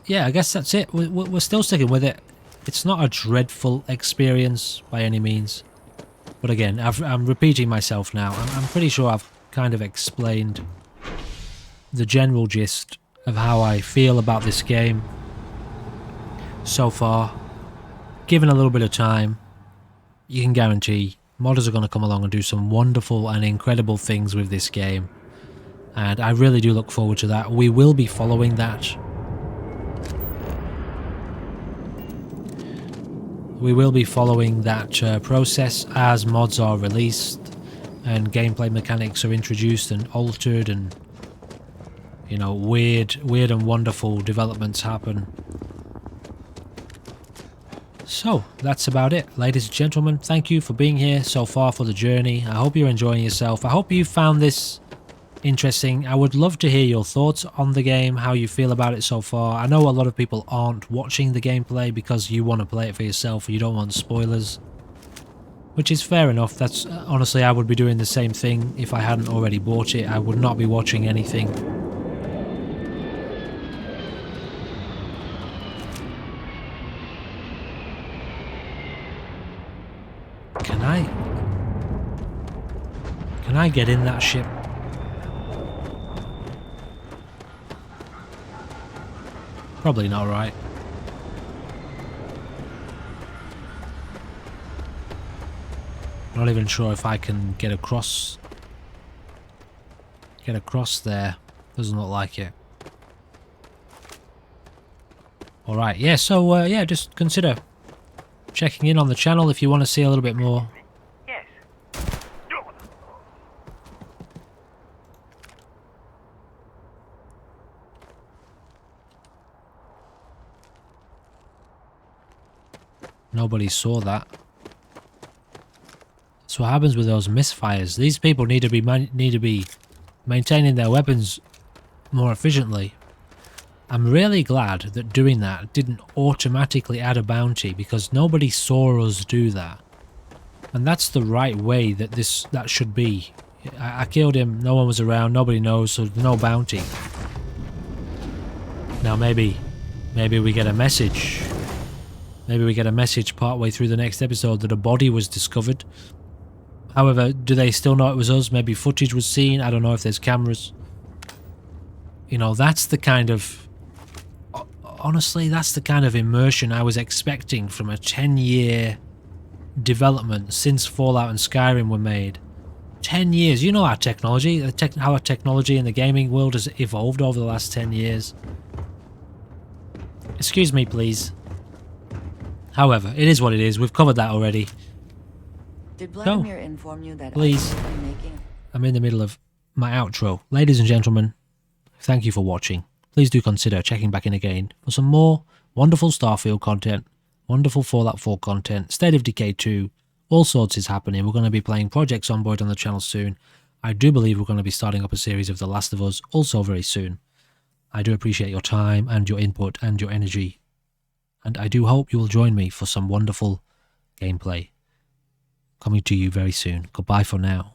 yeah, I guess that's it. We're still sticking with it. It's not a dreadful experience by any means. But again, I'm repeating myself now. I'm pretty sure I've kind of explained the general gist of how I feel about this game so far. Given a little bit of time, you can guarantee modders are going to come along and do some wonderful and incredible things with this game. And I really do look forward to that. We will be following that. We will be following that process as mods are released and gameplay mechanics are introduced and altered, and you know, weird and wonderful developments happen. So that's about it, ladies and gentlemen. Thank you for being here so far for the journey. I hope you're enjoying yourself. I hope you found this interesting. I would love to hear your thoughts on the game, how you feel about it so far. I know a lot of people aren't watching the gameplay because you want to play it for yourself and you don't want spoilers, which is fair enough. That's honestly, I would be doing the same thing if I hadn't already bought it. I would not be watching anything. Can I get in that ship? Probably not, right? Not even sure if I can get across. Get across there. Doesn't look like it. Alright, yeah, so yeah, just consider checking in on the channel if you want to see a little bit more. Nobody saw that. That's what happens with those misfires. These people need to be maintaining their weapons more efficiently. I'm really glad that doing that didn't automatically add a bounty, because nobody saw us do that. And that's the right way that that should be. I killed him, no one was around, nobody knows, so no bounty. Now maybe we get a message. Maybe we get a message partway through the next episode that a body was discovered. However, do they still know it was us? Maybe footage was seen. I don't know if there's cameras. You know, that's the kind of... Honestly, that's the kind of immersion I was expecting from a 10-year development since Fallout and Skyrim were made. 10 years. You know our technology, how our technology in the gaming world has evolved over the last 10 years. Excuse me, please. However, it is what it is. We've covered that already. Did Vladimir inform you that please. I'm in the middle of my outro. Ladies and gentlemen, thank you for watching. Please do consider checking back in again for some more wonderful Starfield content, wonderful Fallout 4 content, State of Decay 2, all sorts is happening. We're going to be playing Project Zomboid on the channel soon. I do believe we're going to be starting up a series of The Last of Us also very soon. I do appreciate your time and your input and your energy. And I do hope you will join me for some wonderful gameplay coming to you very soon. Goodbye for now.